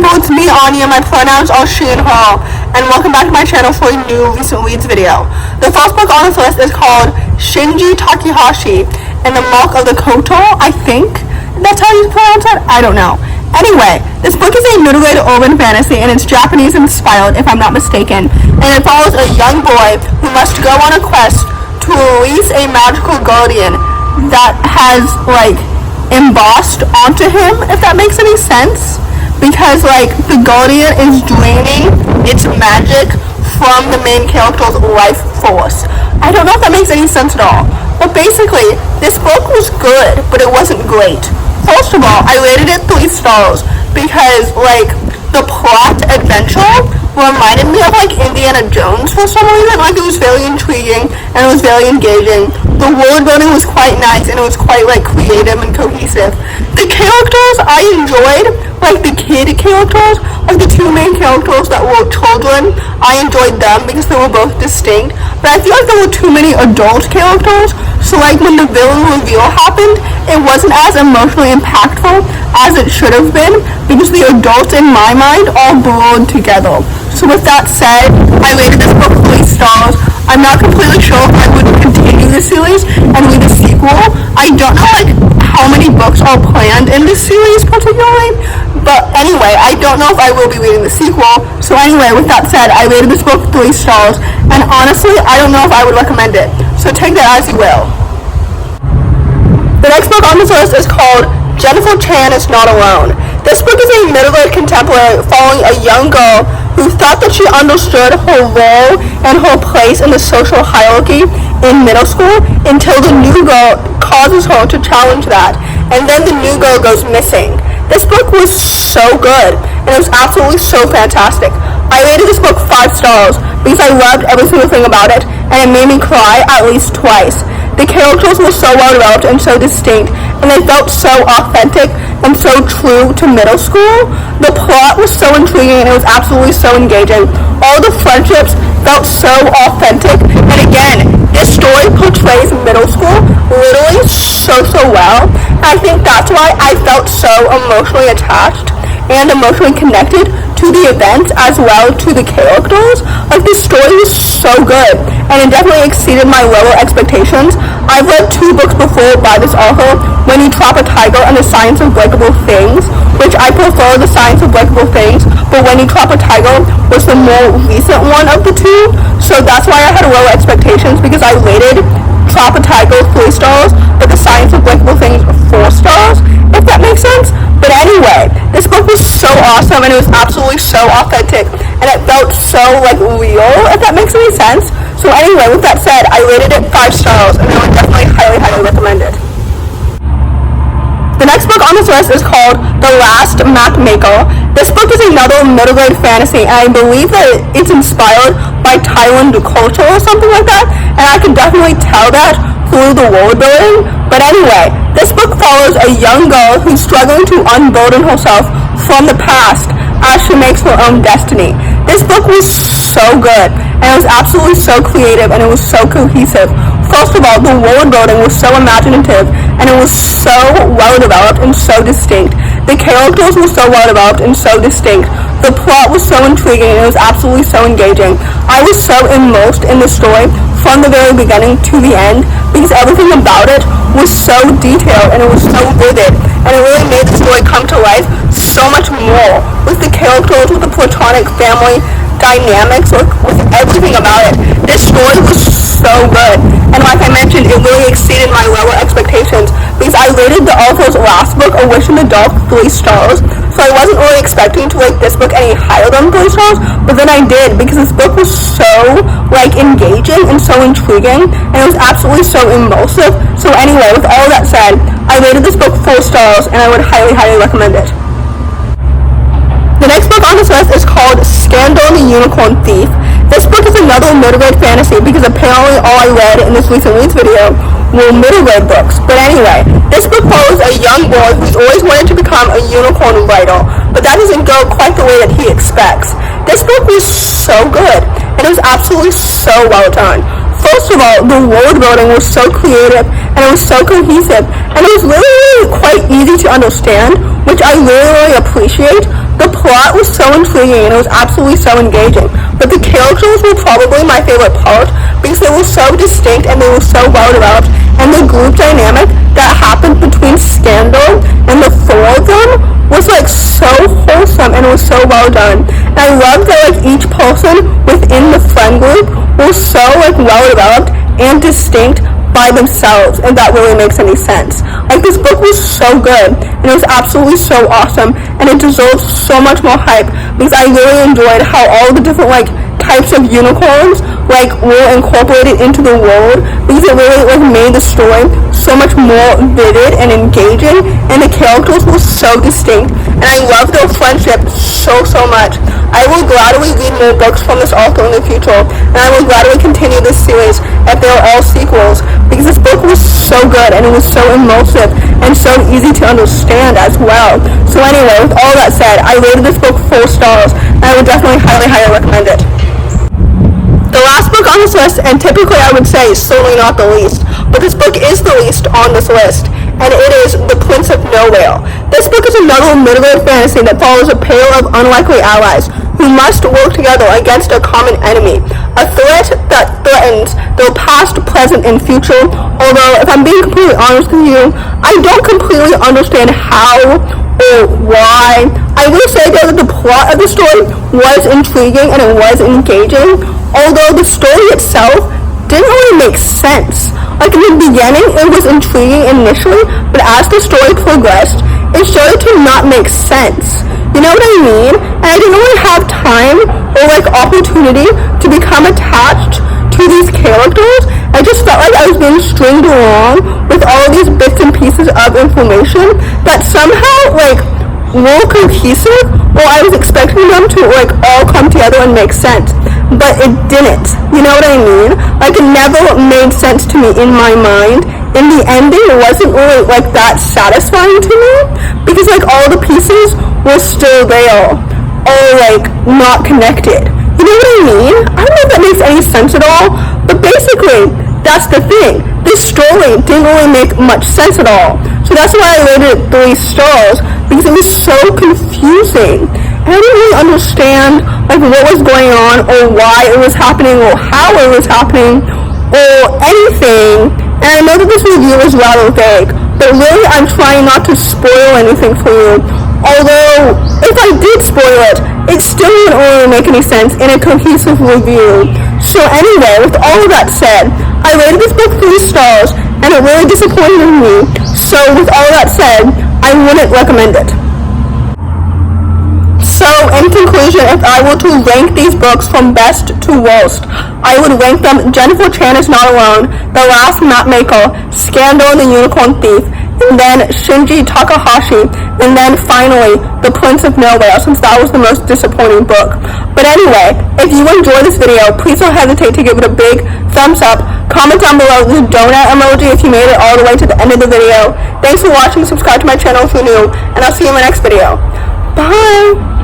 people, it's me, Anja. My pronouns are she and her, and welcome back to my channel for a new recent reads video. The first book on this list is called Shinji Takihashi and the Mark of the Coatl, I think that's how you pronounce it, I don't know. Anyway, this book is a middle-grade urban fantasy, and it's Japanese inspired, if I'm not mistaken, and it follows a young boy who must go on a quest to release a magical guardian that has, embossed onto him, if that makes any sense. Because, the guardian is draining its magic from the main character's life force. I don't know if that makes any sense at all. But basically, this book was good, but it wasn't great. First of all, I rated it 3 stars because, the plot adventure reminded me of, Indiana Jones for some reason. It was very intriguing, and it was very engaging. The world building was quite nice, and it was quite, creative and cohesive. The characters I enjoyed, the kid characters, the 2 main characters that were children, I enjoyed them because they were both distinct. But I feel like there were too many adult characters, so when the villain reveal happened, it wasn't as emotionally impactful as it should have been because the adults in my mind all blurred together. So with that said, I rated this book 3 stars. I'm not completely sure if I would continue the series and read the sequel. I don't know how many books are planned in this series particularly, but anyway, I don't know if I will be reading the sequel. So anyway, with that said, I rated this book 3 stars, and honestly, I don't know if I would recommend it. So take that as you will. The next book on this list is called Jennifer Chan is Not Alone. This book is a middle-grade contemporary following a young girl who thought that she understood her role and her place in the social hierarchy in middle school until the new girl causes her to challenge that, and then the new girl goes missing. This book was so good, and it was absolutely so fantastic. I rated this book 5 stars because I loved every single thing about it, and it made me cry at least twice. The characters were so well developed and so distinct, and they felt so authentic and so true to middle school. The plot was so intriguing, and it was absolutely so engaging. All the friendships felt so authentic, and again, this story portrays middle school literally so well. I think that's why I felt so emotionally attached and emotionally connected to the events as well to the characters. This story was so good, and it definitely exceeded my lower expectations. I've read 2 books before by this author, When You Trap a Tiger and The Science of Breakable Things, which I prefer The Science of Breakable Things, but When You Trap a Tiger was the more recent one of the 2, so that's why I had lower expectations because I rated Trap a Tiger 3 stars, but The Science of Breakable Things 4 stars, if that makes sense. But anyway, this book was so awesome, and it was absolutely so authentic, and it felt so, real, if that makes any sense. So anyway, with that said, I rated it 5 stars, and I would definitely highly recommend it. The next book on this list is called The Last Mapmaker. This book is another middle-grade fantasy, and I believe that it's inspired by Thailand culture or something like that, and I can definitely tell that through the world building. But anyway, this book follows a young girl who's struggling to unburden herself from the past as she makes her own destiny. This book was so good, and it was absolutely so creative, and it was so cohesive. First of all, the world building was so imaginative, and it was so well developed and so distinct. The characters were so well developed and so distinct. The plot was so intriguing, and it was absolutely so engaging. I was so immersed in the story from the very beginning to the end because everything about it was so detailed, and it was so vivid, and it really made the story come to life so much more with the characters, with the platonic family dynamics, with everything about it. This story was so good, and like I mentioned, it really exceeded my lower expectations because I rated the author's last book, A Wish in the Dark, 3 stars, so I wasn't really expecting to rate this book any higher than 3 stars, but then I did because this book was so engaging and so intriguing, and it was absolutely so immersive. So anyway, with all that said, I rated this book 4 stars, and I would highly recommend it. The next book on this list is called Skandar the Unicorn Thief. This book is another middle-grade fantasy because apparently all I read in this recent reads video were middle-grade books. But anyway, this book follows a young boy who's always wanted to become a unicorn writer, but that doesn't go quite the way that he expects. This book was so good, and it was absolutely so well done. First of all, the world building was so creative, and it was so cohesive, and it was really quite easy to understand, which I really appreciate. The plot was so intriguing and it was absolutely so engaging, but the characters were probably my favorite part because they were so distinct and they were so well developed, and the group dynamic that happened between Skandar and the four of them was like so wholesome and it was so well done. And I loved that like each person within the friend group was so like well developed and distinct by themselves, and that really makes any sense. Like, this book was so good and it was absolutely so awesome, and it deserves so much more hype because I really enjoyed how all the different like types of unicorns like were incorporated into the world, because it really like made the story so much more vivid and engaging, and the characters were so distinct, and I loved their friendship so much. I will gladly read more books from this author in the future, and I will gladly continue this series if they are all sequels, because this book was so good and it was so immersive and so easy to understand as well. So anyway, with all that said, I rated this book 4 stars, and I would definitely highly recommend it. The last book on this list, and typically I would say certainly not the least, but this book is the least on this list, and it is The Prince of Nowhere. This book is another middle-aged fantasy that follows a pair of unlikely allies who must work together against a common enemy, a threat that threatens their past, present, and future, although if I'm being completely honest with you, I don't completely understand how or why. I will say though that the plot of the story was intriguing and it was engaging, although the story itself didn't really make sense. Like in the beginning, it was intriguing initially, but as the story progressed, it started to not make sense. You know what I mean? And I didn't really have time or like opportunity to become attached to these characters. I just felt like I was being stringed along with all of these bits and pieces of information that somehow like were cohesive, or I was expecting them to like all come together and make sense, but it didn't. You know what I mean? Like it never made sense to me in my mind. In the ending, it wasn't really like that satisfying to me because like all the pieces were still there, all like not connected. You know what I mean? I don't know if that makes any sense at all, but basically that's the thing. This story didn't really make much sense at all. So that's why I rated it 3 stars, because it was so confusing. And I didn't really understand like what was going on or why it was happening or how it was happening or anything. And I know that this review is rather vague, but really I'm trying not to spoil anything for you. Although if I did spoil it, it still wouldn't really make any sense in a cohesive review. So anyway, with all of that said, I rated this book 3 stars, and it really disappointed me. So with all that said, I wouldn't recommend it. So in conclusion, if I were to rank these books from best to worst, I would rank them Jennifer Chan Is Not Alone, The Last Mapmaker, Skandar the Unicorn Thief, and then Shinji Takihashi, and then finally The Prince of Nowhere, since that was the most disappointing book. But anyway, if you enjoyed this video, please don't hesitate to give it a big thumbs up. Comment down below this donut emoji if you made it all the way to the end of the video. Thanks for watching, subscribe to my channel if you're new, and I'll see you in my next video. Bye!